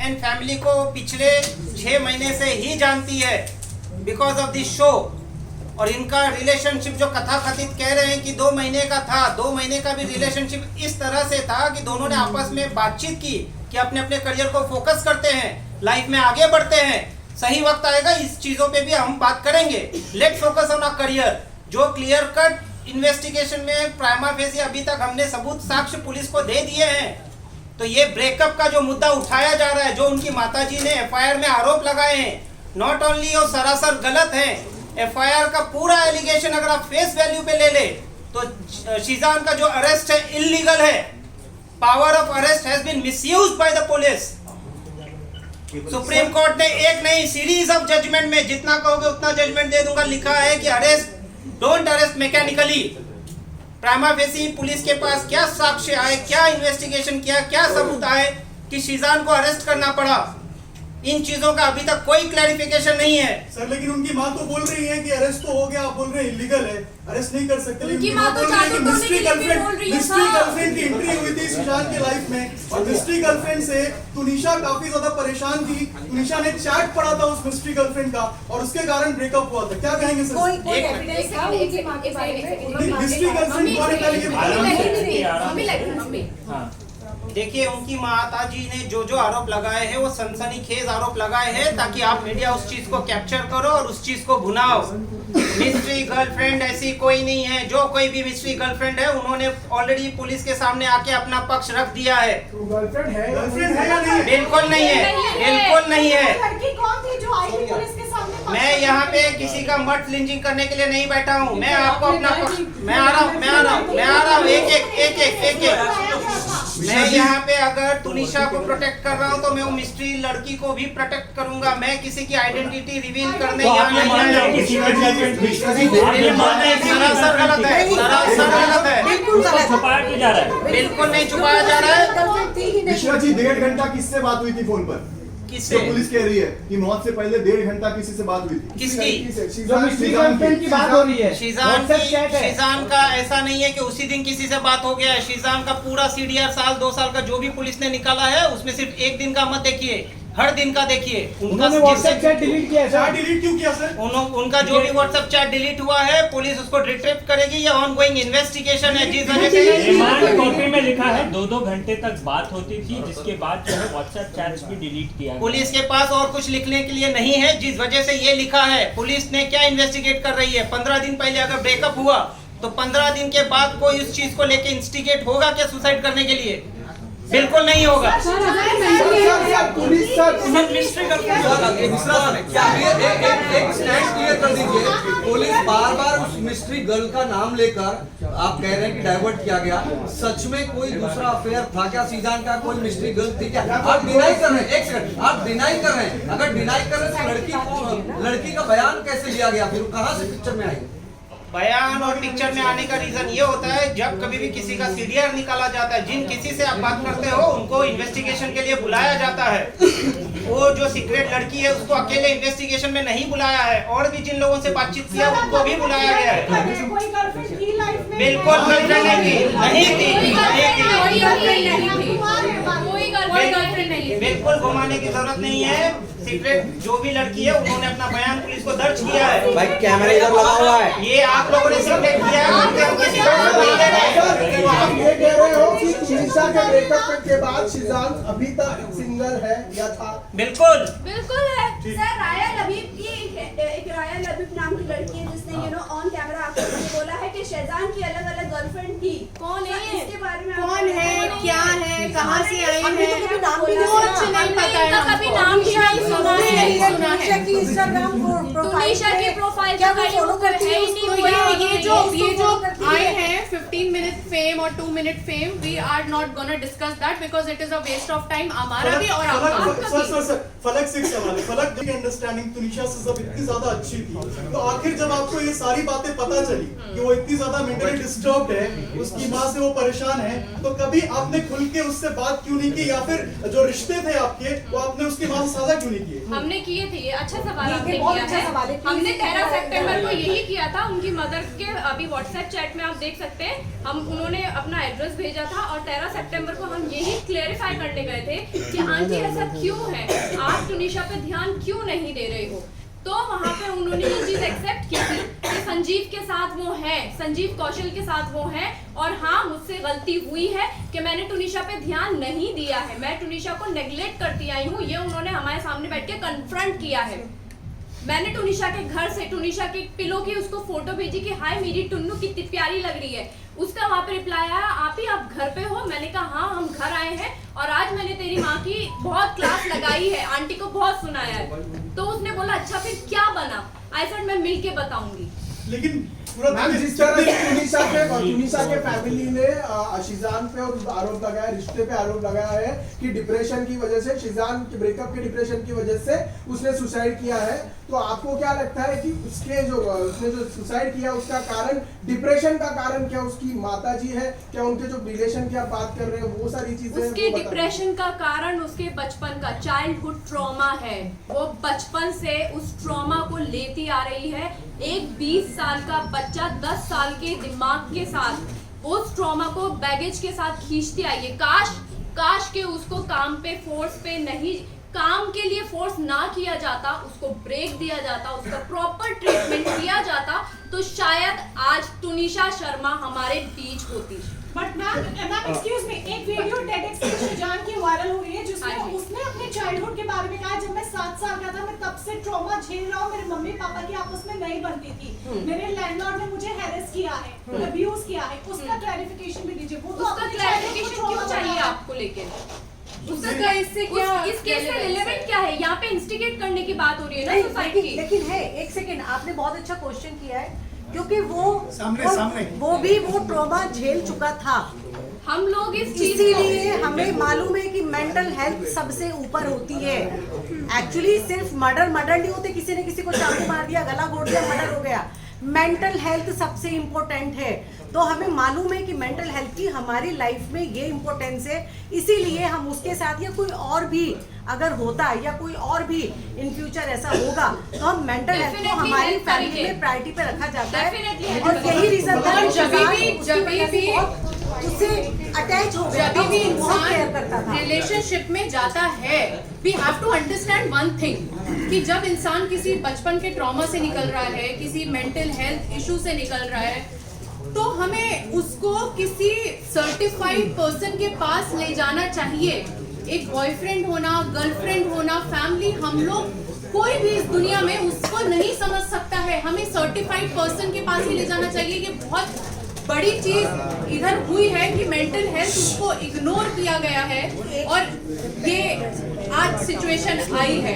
And family को पिछले 6 महीने से ही जानती है बिकॉज ऑफ दिस शो। और इनका रिलेशनशिप जो कथा कथित कह रहे हैं कि 2 महीने का था, 2 महीने का भी रिलेशनशिप इस तरह से था कि दोनों ने आपस में बातचीत की कि अपने अपने करियर को फोकस करते हैं, लाइफ में आगे बढ़ते हैं। सही वक्त आएगा इस चीजों पे भी हम बात करेंगे। Let focus on our career. जो क्लियर कट इन्वेस्टिगेशन में प्राइमा फेसी अभी तक हमने सबूत साक्ष्य पुलिस को दे दिए हैं। तो ये ब्रेकअप का जो मुद्दा उठाया जा रहा है, जो उनकी माताजी ने एफआईआर में आरोप लगाए हैं, नॉट ओनली वो सरासर गलत है। एफआईआर का पूरा एलिगेशन अगर आप फेस वैल्यू पे ले ले तो शीजान का जो अरेस्ट है इल्लीगल है। Power of arrest has been misused by the police. Supreme court ने एक नहीं सीरीज ऑफ जजमेंट में, जितना कहोगे उतना जजमेंट दे दूंगा, लिखा है कि arrest, don't arrest mechanically. Prima facie police के पास क्या साक्ष्य आए, क्या इन्वेस्टिगेशन किया, क्या सबूत आए कि शीजान को अरेस्ट करना पड़ा, इन चीजों का अभी तक कोई क्लैरिफिकेशन नहीं है। सर लेकिन उनकी मां तो बोल रही है कि अरेस्ट तो हो गया, आप बोल रहे हैं इलीगल है, अरेस्ट नहीं कर सकते। उनकी मां तो मिस्ट्री गर्लफ्रेंड की एंट्री हुई थी शीजान के लाइफ में, और मिस्ट्री गर्लफ्रेंड से तुनिशा काफी ज्यादा परेशान थी। तुनिशा ने चैट पढ़ा था उस मिस्ट्री गर्लफ्रेंड का और उसके कारण ब्रेकअप हुआ था। क्या कहेंगे सर? मिस्ट्री गर्लफ्रेंड कौन है? देखिए, उनकी माताजी ने जो जो आरोप लगाए हैं वो सनसनीखेज आरोप लगाए हैं ताकि आप मीडिया उस चीज को कैप्चर करो और उस चीज को भुनाओ। मिस्ट्री गर्लफ्रेंड ऐसी कोई नहीं है। जो कोई भी मिस्ट्री गर्लफ्रेंड है उन्होंने ऑलरेडी पुलिस के सामने आके अपना पक्ष रख दिया है। गर्लफ्रेंड है या नहीं? बिल्कुल नहीं है, बिल्कुल नहीं है। लड़की कौन थी जो आई थी पुलिस के सामने? मैं यहाँ पे किसी का मर्ड लिंचिंग करने के लिए नहीं बैठा हूँ। मैं आपको अपना पक्ष, मैं आ रहा हूँ एक मैं यहाँ पे अगर तुनिशा को प्रोटेक्ट कर रहा हूँ तो मैं वो मिस्ट्री लड़की को भी प्रोटेक्ट करूंगा। मैं किसी की आइडेंटिटी रिवील करने यहाँ नहीं आया हूँ। सरासर गलत है, सरासर गलत है। बिल्कुल नहीं छुपाया जा रहा है। मिश्रा जी, 1.5 घंटा किससे बात हुई थी फोन पर? किससे? तो पुलिस कह रही है कि मौत से पहले 1.5 घंटा किसी से बात हुई थी। किसकी? शीजान की बात हो रही है। शीजान का ऐसा नहीं है कि उसी दिन किसी से बात हो गया है। शीजान का पूरा सीडीआर साल 2 साल का जो भी पुलिस ने निकाला है उसमें सिर्फ एक दिन का मत देखिए, हर दिन का देखिए। उन्होंने व्हाट्सएप चैट डिलीट किया है। डिलीट क्यों किया सर? उनका जो भी व्हाट्सएप चैट डिलीट हुआ है पुलिस उसको रिट्रीव करेगी। ये ऑनगोइंग इन्वेस्टिगेशन है जिस वजह से रिमांड कॉपी में लिखा है 2-2 घंटे तक बात होती थी, जिसके बाद जो है व्हाट्सएप चैट्स भी डिलीट किया। पुलिस के पास और कुछ लिखने के लिए नहीं है, जिस वजह से ये लिखा है। पुलिस ने क्या इन्वेस्टिगेट कर रही है? 15 दिन पहले अगर ब्रेकअप हुआ तो 15 दिन के बाद कोई उस चीज को लेके इंस्टिगेट होगा क्या सुसाइड करने के लिए? बिल्कुल नहीं होगा। पुलिस बार-बार उस मिस्ट्री गर्ल का नाम लेकर आप कह रहे हैं कि डाइवर्ट किया गया। सच में कोई दूसरा अफेयर था क्या शीजान का? कोई मिस्ट्री गर्ल थी क्या? आप डिनाई कर रहे हैं। एक सेकंड, आप डिनाई कर रहे हैं। अगर डिनाई कर रहे हैं तो लड़की का बयान कैसे लिया गया? फिर कहाँ से पिक्चर में आई? बयान और पिक्चर में आने का रीजन ये होता है जब कभी भी किसी का सीडीआर निकाला जाता है, जिन किसी से आप बात करते हो उनको इन्वेस्टिगेशन के लिए बुलाया जाता है। वो जो सीक्रेट लड़की है उसको अकेले इन्वेस्टिगेशन में नहीं बुलाया है, और भी जिन लोगों से बातचीत किया उनको भी बुलाया गया है। बिल्कुल गर्लफ्रेंड नहीं थी, बिल्कुल घुमाने की जरूरत नहीं है। सीक्रेट जो भी लड़की है उन्होंने अपना बयान पुलिस को दर्ज किया है। भाई कैमरा इधर लगा हुआ है। ये आप लोगों ने सीक्रेट किया है। आप ये कह रहे हो कि तुनिशा के ब्रेकअप के बाद शीजान अभी तक सिंगल है या था? बिल्कुल है सर। राया लबीब की एक राया लबीब नाम की लड़की है जिसने ऑन कैमरा आपको बोला है कि शहजान की अलग-अलग गर्लफ्रेंड थी। कौन है? इसके बारे में कौन है, क्या है, कहां से आई है? कभी नाम भी नहीं पता है। कभी नाम भी नहीं सुना है। तुनिशा की प्रोफाइल क्या वो फॉलो करती है? ये जो आए हैं 15 मिनट फेम और 2 minute fame, we are not gonna discuss that because it is a waste of time हमारा भी और आपका। सर फलक से एक सवाल है। फलक की अंडरस्टैंडिंग तुनिशा से सब इतनी ज्यादा अच्छी थी, तो आखिर जब आपको ये सारी बातें पता चली कि वो इतनी ज्यादा मेंटली डिस्टर्ब्ड है, उसकी माँ से वो परेशान है, तो कभी आपने खुल के उससे बात क्यों नहीं की? या फिर जो रिश्ते थे आपके वो आपने उसकी माँ से साझा क्यों नहीं किए? हमने किए थे, ये अच्छा सवाल ये आपने बहुत किया अच्छा सवाल है। है। हमने 13 सितंबर को यही किया था, उनकी मदर के अभी व्हाट्सएप चैट में आप देख सकते हैं, उन्होंने अपना एड्रेस भेजा था और 13 सितंबर को हम यही क्लेरिफाई करने गए थे कि आंटी ऐसा क्यों है, आप तुनिशा पे ध्यान क्यों नहीं दे रहे हो। तो वहाँ पे उन्होंने ये चीज एक्सेप्ट की थी कि संजीव के साथ वो है, संजीव कौशल के साथ वो है, और हाँ मुझसे गलती हुई है कि मैंने तुनिशा पे ध्यान नहीं दिया है, मैं तुनिशा को नेग्लेक्ट करती आई हूँ, ये उन्होंने हमारे सामने बैठ के कन्फ्रंट किया है। मैंने तुनिशा के घर से तुनिशा के पिलो की उसको फोटो भेजी कि हाय मेरी टुन्नू कितनी प्यारी लग रही है, उसका वहाँ पे रिप्लाई आया आप ही आप घर पे हो। मैंने कहा हाँ हम घर आए हैं और आज मैंने तेरी माँ की बहुत क्लास लगाई है, आंटी को बहुत सुनाया है। तो उसने बोला अच्छा फिर क्या बना, आई सेड मैं मिल के बताऊंगी। लेकिन पूरा मैम जिस तरह से तुनिशा के फैमिली ने शिजान पे और आरोप लगाया, रिश्ते पे आरोप लगाया है कि डिप्रेशन की वजह से, शिजान के ब्रेकअप के डिप्रेशन की वजह से उसने सुसाइड किया है, तो आपको क्या लगता है कि उसने जो सुसाइड किया उसका कारण, डिप्रेशन का कारण क्या उसकी माताजी है, क्या उनके जो रिलेशन की आप बात कर रहे हैं वो सारी चीजें? उसके डिप्रेशन का कारण उसके बचपन का चाइल्डहुड ट्रॉमा है, वो बचपन से उस ट्रॉमा को लेती आ रही है। एक 20 साल का बच्चा 10 साल के दिमाग के साथ उस ट्रॉमा को बैगेज के साथ खींचती आई है। काश के उसको काम पे फोर्स पे नहीं, काम के लिए फोर्स ना किया जाता, उसको ब्रेक दिया जाता, उसका प्रॉपर ट्रीटमेंट किया जाता, तो शायद आज तुनिशा शर्मा हमारे बीच होती। बट मैम एक्सक्यूज मी, एक वीडियो टेडेक्स की शिजान की वायरल हुई है जिसमें हाँ जी। उसने अपने चाइल्डहुड के बारे में कहा जब मैं 7 साल का था मैं तब से ट्रॉमा झेल रहा हूँ, मेरे मम्मी पापा की आपस में नहीं बनती थी, मेरे लैंडलॉर्ड ने मुझे हैरेस किया है, अब्यूज किया है, उसका क्लैरिफिकेशन भी दीजिए। वो तो उसका अपने क्लैरिफिकेशन childhood क्यों trauma चाहिए बता रहा है। आपको, लेकिन उसका इससे क्या, इस केस से रिलेवेंट क्या है? यहाँ पे इंस्टिगेट करने की बात हो रही है ना सोसाइटी की। लेकिन है, एक सेकेंड, आपने बहुत अच्छा क्वेश्चन किया है क्योंकि सामने। वो भी वो ट्रॉमा झेल चुका था, हम लोग इस चीज इसीलिए हमें मालूम है कि मेंटल हेल्थ सबसे ऊपर होती है। एक्चुअली सिर्फ मर्डर नहीं होते, किसी ने किसी को चाकू मार दिया, गला घोट दिया, मर्डर हो गया। मेंटल हेल्थ सबसे इम्पोर्टेंट है, तो हमें मालूम है कि मेंटल हेल्थ की हमारी लाइफ में ये इम्पोर्टेंस है, इसीलिए हम उसके साथ या कोई और भी अगर होता है या कोई और भी इन फ्यूचर ऐसा होगा तो हम मेंटल हेल्थ को हमारी फैमिली में प्रायोरिटी पे रखा जाता है। और यही रीजन था कि जब भी उससे अटैच हो गया, जब भी बहुत केयर इंसान करता था। रिलेशनशिप में जाता है, we have to understand one thing कि जब इंसान किसी बचपन के ट्रॉमा से निकल रहा है, किसी मेंटल हेल्थ इशू से निकल रहा है, तो हमें उसको किसी सर्टिफाइड पर्सन के पास ले जाना चाहिए। एक बॉयफ्रेंड होना, गर्लफ्रेंड होना, फैमिली, हम लोग कोई भी इस दुनिया में उसको नहीं समझ सकता है, हमें सर्टिफाइड पर्सन के पास ही ले जाना चाहिए। ये बहुत बड़ी चीज इधर हुई है कि मेंटल हेल्थ उसको इग्नोर किया गया है और ये आज सिचुएशन आई है।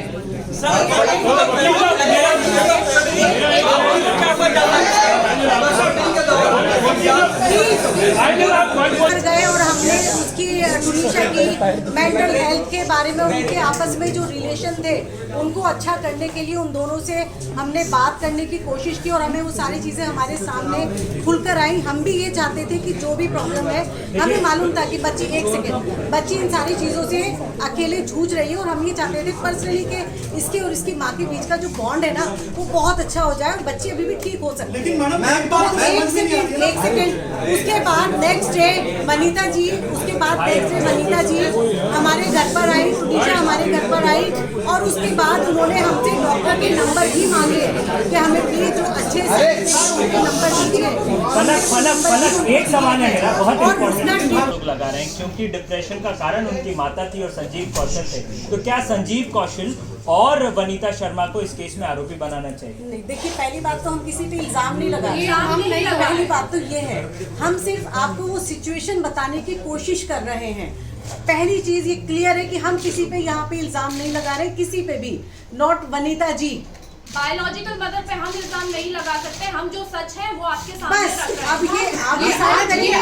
गए और हमने उसकी तुनिशा की मेंटल हेल्थ के बारे में, उनके आपस में जो रिलेशन थे उनको अच्छा करने के लिए उन दोनों से हमने बात करने की कोशिश की और हमें वो सारी चीज़ें हमारे सामने खुलकर आई। हम भी ये चाहते थे कि जो भी प्रॉब्लम है, हमें मालूम था कि बच्ची, एक सेकेंड, बच्ची इन सारी चीज़ों से अकेले जूझ रही है और हम ये चाहते थे पर्सनली कि इसके और इसकी माँ के बीच का जो बॉन्ड है ना वो बहुत अच्छा हो जाए और बच्ची अभी भी ठीक हो सकती है। लेकिन मैडम एक बात एक सेकेंड, उसके बाद नेक्स्ट डे वनीता जी, उसके बाद नेक्स्ट डे वनीता जी हमारे घर पर आई, तुनिशा हमारे घर पर आई और उसके बाद उन्होंने हमसे डॉक्टर के नंबर भी मांगे कि हमें प्लीज जो अच्छे से उनके नंबर दीजिए। फलक एक सवाल है मेरा, बहुत और इम्पोर्टेंट उसका लोग लगा रहे हैं क्योंकि डिप्रेशन का कारण उनकी माता थी और संजीव कौशल थे, तो क्या संजीव कौशल और वनीता शर्मा को इस केस में आरोपी बनाना चाहिए? नहीं, देखिए पहली बात तो हम किसी पे इल्जाम नहीं लगा रहे, हम नहीं लगा रहे। पहली बात तो ये है, हम सिर्फ आपको वो सिचुएशन बताने की कोशिश कर रहे हैं। पहली चीज ये क्लियर है कि हम किसी पे यहाँ पे इल्जाम नहीं लगा रहे, किसी पे भी, not Vanita ji. Biological mother पे हम इल्जाम नहीं लगा सकते, हम जो सच है वो आपके सामने बस रख रहे हैं। अब ये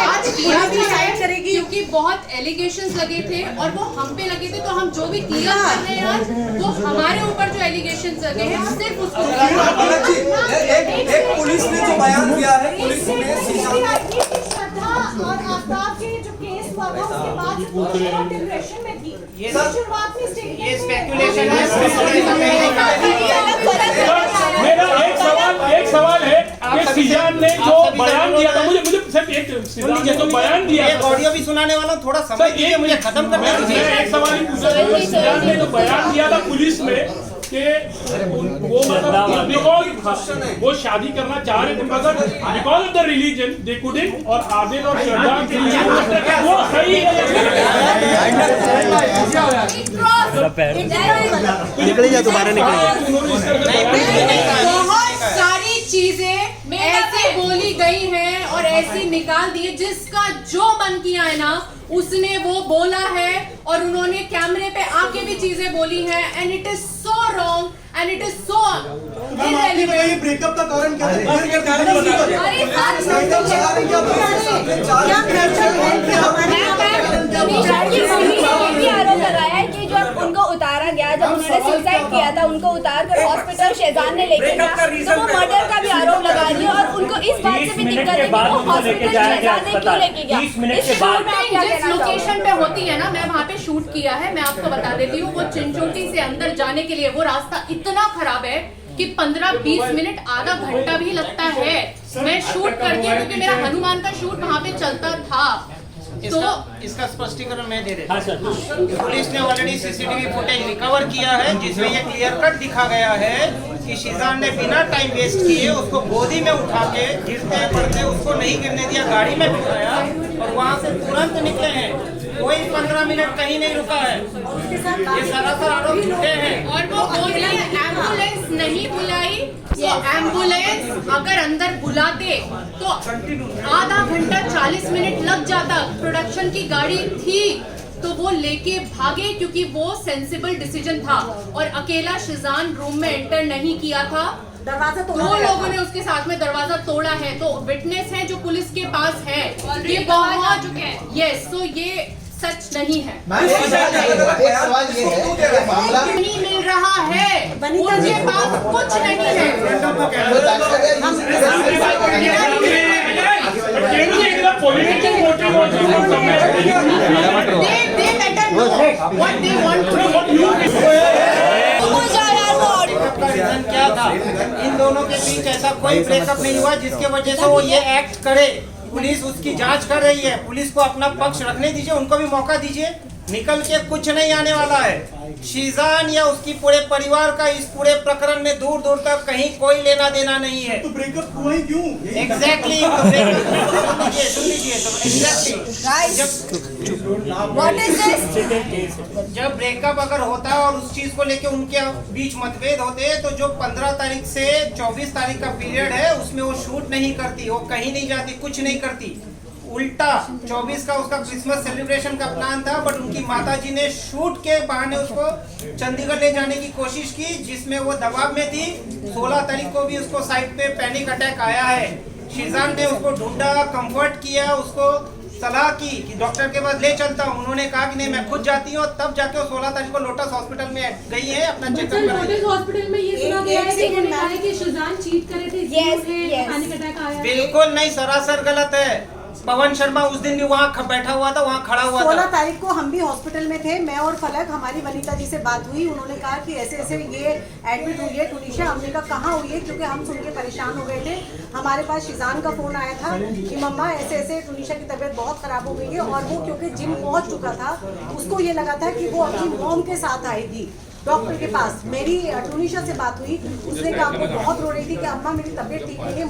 आज डिसाइड करेगी क्योंकि बहुत एलिगेशंस लगे थे और वो हम पे लगे थे, तो हम जो भी क्लियर कर रहे हैं आज वो हमारे ऊपर जो एलिगेशंस लगे हैं सिर्फ उसको एक पुलिस ने जो बयान दिया है, पुलिस ने श्रद्धा और आफ्ताब के जो केस हुआ था उसके बाद डिप्रेशन में थी। ये शुरुआत में ये स्पेकुलेशन रिलेशन है मेरा एक सवाल है कि सीजान ने जो बयान दिया था, मुझे सिर्फ एक सीजान ने जो बयान दिया एक ऑडियो भी सुनाने वाला हूँ, थोड़ा समय दीजिए मुझे खत्म करने दीजिए। एक सवाल ही पूछा था, सीजान ने जो बयान दिया था पुलिस में कि वो मतलब बिकॉज वो शादी करना चाह रहे थे मगर because of the religion they couldn't, और आदिल और श्रद्धा के लिए वो सही निकले जा दोबारा बहुत सारी चीजें ऐसी बोली गई हैं और ऐसी निकाल दी है, जिसका जो मन किया है ना उसने वो बोला है, और उन्होंने कैमरे पे आके भी चीजें बोली हैं, and it is so wrong and it is so irrelevant. Breakup का कारण क्या है? आरोप लगाया है कि जब उनको उतारा गया, जब उन्होंने सुसाइड किया था, उनको उतार कर हॉस्पिटल शेजान ने लेके गया, तो वो मर्डर का भी आरोप लगा दिया, और उनको इस बात से भी दिक्कत है कि वो हॉस्पिटल शेजान ने क्यों लेके गया। जिस लोकेशन पे होती है ना, मैं वहाँ पे शूट किया है, मैं आपको बता देती हूँ, वो चिंचोटी से अंदर जाने के लिए वो रास्ता इतना खराब है कि 15-20 मिनट आधा घंटा भी लगता है। मैं शूट करती हूँ क्योंकि मेरा हनुमान का शूट वहाँ पे चलता था। इसका स्पष्टीकरण मैं दे देता हूँ। पुलिस ने ऑलरेडी सीसीटीवी फुटेज रिकवर किया है, जिसमें ये क्लियर कट दिखा गया है कि शीजान ने बिना टाइम वेस्ट किए उसको गोदी में उठा के गिरते पड़ते उसको नहीं गिरने दिया, गाड़ी में बिठाया और वहाँ से तुरंत निकले हैं। कोई 15 मिनट कहीं नहीं रुका है। ये सरासर आरोप झूठे हैं। और वो बोल रही है एम्बुलेंस नहीं बुलाई, वो एम्बुलेंस अगर अंदर बुलाते तो आधा घंटा 40 मिनट लग जाता। प्रोडक्शन की गाड़ी थी तो वो लेके भागे क्योंकि वो सेंसिबल डिसीजन था, और अकेला शीजान रूम में एंटर नहीं किया था, दरवाजा तोड़ा, 2 लोगों ने उसके साथ में दरवाजा तोड़ा है। तो विटनेस है जो पुलिस के पास है, ये बहुत चुके हैं। यस, तो ये सच नहीं है। नहीं मिल रहा है, उनके पास कुछ नहीं है। They better know what they want to do. Breakup का रीजन क्या था? इन दोनों के बीच ऐसा कोई ब्रेकअप नहीं हुआ जिसके वजह से वो ये एक्ट करे। पुलिस उसकी जांच कर रही है, पुलिस को अपना पक्ष रखने दीजिए, उनको भी मौका दीजिए। निकल के कुछ नहीं आने वाला है। शीजान या उसकी पूरे परिवार का इस पूरे प्रकरण में दूर दूर तक कहीं कोई लेना देना नहीं है। तो ब्रेकअप हुआ ही क्यों? एग्जैक्टली सुन लीजिए तो एग्जैक्टली जब ब्रेकअप अगर होता है और उस चीज को लेके उनके बीच मतभेद होते हैं, तो जो 15 तारीख से 24 तारीख का पीरियड है उसमें वो शूट नहीं करती, वो कहीं नहीं जाती, कुछ नहीं करती। उल्टा 24 का उसका क्रिसमस सेलिब्रेशन का प्लान था, बट उनकी माताजी ने शूट के बहाने उसको चंडीगढ़ ले जाने की कोशिश की, जिसमें वो दबाव में थी। 16 तारीख को भी उसको साइड पे पैनिक अटैक आया है। शीजान ने उसको ढूंढा, कंफर्ट किया, उसको सलाह की कि डॉक्टर के पास ले चलता हूँ। उन्होंने कहा कि नहीं मैं खुद जाती हूँ, तब जाके वो 16 तारीख को लोटस हॉस्पिटल में गई है अपना चेकअप करने। हॉस्पिटल में ये सुना गया है कि उन्होंने कहा है कि शीजान चीट करे थे, पैनिक अटैक आया। बिल्कुल नहीं, सरासर गलत है। पवन शर्मा उस दिन भी वहाँ बैठा हुआ था, वहाँ खड़ा हुआ था। 16 तारीख को हम भी हॉस्पिटल में थे, मैं और फलक, हमारी वनीता जी से बात हुई। उन्होंने कहा कि ऐसे ऐसे ये एडमिट हुई है टुनीशा। हमने कहा कहाँ हुई है, क्योंकि हम सुन के परेशान हो गए थे। हमारे पास शीजान का फोन आया था कि मम्मा ऐसे ऐसे टुनीशा की तबीयत बहुत खराब हो गई है, और वो क्योंकि जिम पहुंच चुका था, उसको ये लगा था कि वो अपनी मॉम के साथ आएगी डॉक्टर के पास। मेरी टुनीशा से बात हुई, उसने कहा वो बहुत रो रही थी कि अम्मा मेरी तबीयत ठीक नहीं है,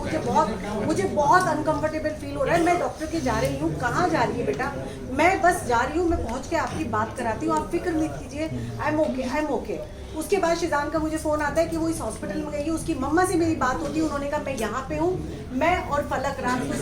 मुझे बहुत अनकंफर्टेबल फील हो रहा है, मैं डॉक्टर के जा रही हूँ। कहाँ जा रही है बेटा? मैं बस जा रही हूँ, मैं पहुँच के आपकी बात कराती हूँ, आप फिक्र मत कीजिए, आई एम ओके। उसके बाद शीजान का मुझे फोन आता है कि वो इस हॉस्पिटल में गई है। उसकी मम्मा से मेरी बात होती है, उन्होंने कहा मैं यहाँ पे हूँ। मैं और फलक रात को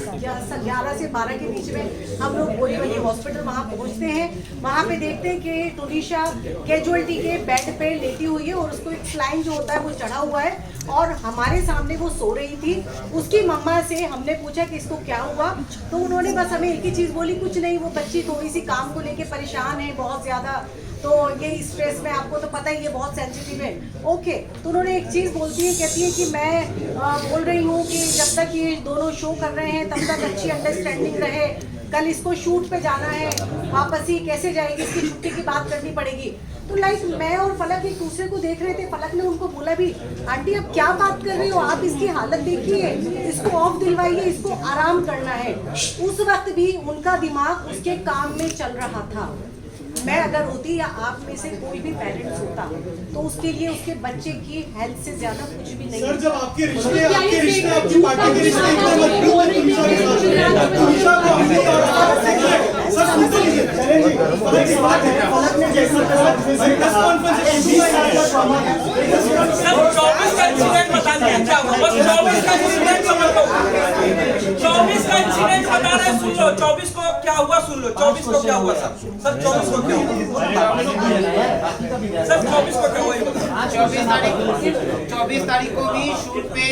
11 से 12 के बीच में हम लोग बोरीवली हॉस्पिटल वहाँ पहुँचते हैं। वहाँ पे देखते हैं कि टुनीशा कैजुअलिटी के बेड पे लेटी हुई है, और उसको एक स्लाइन जो होता है वो चढ़ा हुआ है, और हमारे सामने वो सो रही थी। उसकी मम्मा से हमने पूछा कि इसको क्या हुआ, तो उन्होंने बस हमें एक ही चीज़ बोली, कुछ नहीं, वो बच्ची थोड़ी सी काम को लेके परेशान है बहुत ज़्यादा, तो ये स्ट्रेस में, आपको तो पता ही है बहुत सेंसिटिव है। ओके, तो उन्होंने एक चीज़ बोलती है, कहती है कि मैं बोल रही हूँ कि जब तक ये दोनों शो कर रहे हैं तब तक अच्छी अंडरस्टैंडिंग रहे, कल इसको शूट पे जाना है, वापसी कैसे जाएगी, इसकी छुट्टी की बात करनी पड़ेगी। तो लाइक मैं और फलक एक दूसरे को देख रहे थे। फलक ने उनको बोला भी, आंटी आप क्या बात कर रहे हो, आप इसकी हालत देखिए, इसको ऑफ दिलवाइए, इसको आराम करना है। उस वक्त भी उनका दिमाग उसके काम में चल रहा था। मैं अगर होती या आप में से कोई भी पेरेंट्स होता तो उसके लिए उसके बच्चे की हेल्थ से ज्यादा कुछ भी नहीं। सर जब आपके रिश्ते आपकी पार्टी के रिश्ते इतने मजबूत हैं तुनिशा के साथ, तुनिशा को हमने सर सुनते लीजिए, फलक की बात है, फलक ने जैसा कहा प्रेस कॉन्फ्रेंस सर 24 का इंसिडेंट बता दिया क्या हुआ, बस 24 का इंसिडेंट का बताओ, 24 का इंसिडेंट बता रहे सुन लो, 24 को क्या हुआ सुन लो, 24 को क्या हुआ सर 24 को क्या हुआ सर 24 को क्या हुआ 24 तारीख को भी शूट पे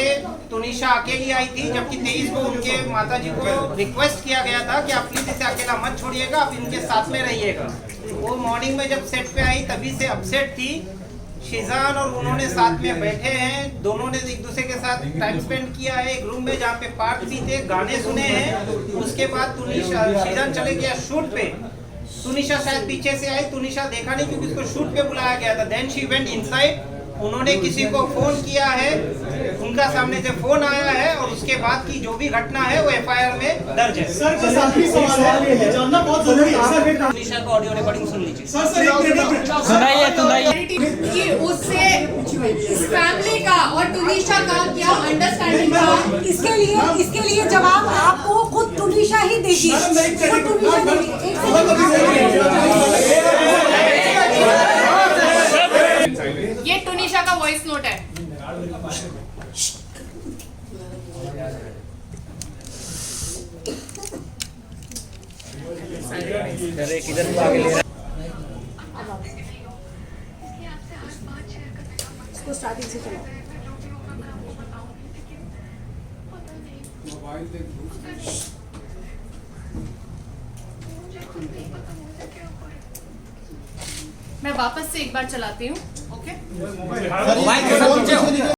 तुनिशा अकेली आई थी, जबकि 23 को उनके माताजी को रिक्वेस्ट किया गया था कि आप प्लीज इसे अकेला मत छोड़िएगा, आप इनके साथ में रहिएगा। वो मॉर्निंग में जब सेट पे आई तभी से अपसेट थी। शिजान और उन्होंने साथ में बैठे हैं, दोनों ने एक दूसरे के साथ टाइम स्पेंड किया है एक रूम में जहाँ पे पार्क भी थे, गाने सुने हैं। उसके बाद शिजान चले गया शूट पे, तुनिशा शायद पीछे से आई, तुनिशा देखा नहीं क्योंकि उसको शूट पे बुलाया गया था। देन शी वेंट इनसाइड, उन्होंने किसी को फोन किया है, उनका सामने से फोन आया है और उसके बाद की जो भी घटना है वो एफआईआर में दर्ज है। सर बस आखिरी सवाल है, जानना बहुत जरूरी है सर। तुनिशा का ऑडियो रिकॉर्डिंग सुन लीजिए। सर सुनाइए कि उससे इस फैमिली का और तुनिशा का क्या अंडरस्टैंडिंग था, इसके लिए जवाब आपको खुद तुनिशा ही देगी। खुद तुनिशा देगी। ये तुनिशा का वॉइस नोट है। इसको स्टार्टिंग से चलाओ। मैं वापस से एक बार चलाती हूँ। ओके माइक के साथ नीचे हो।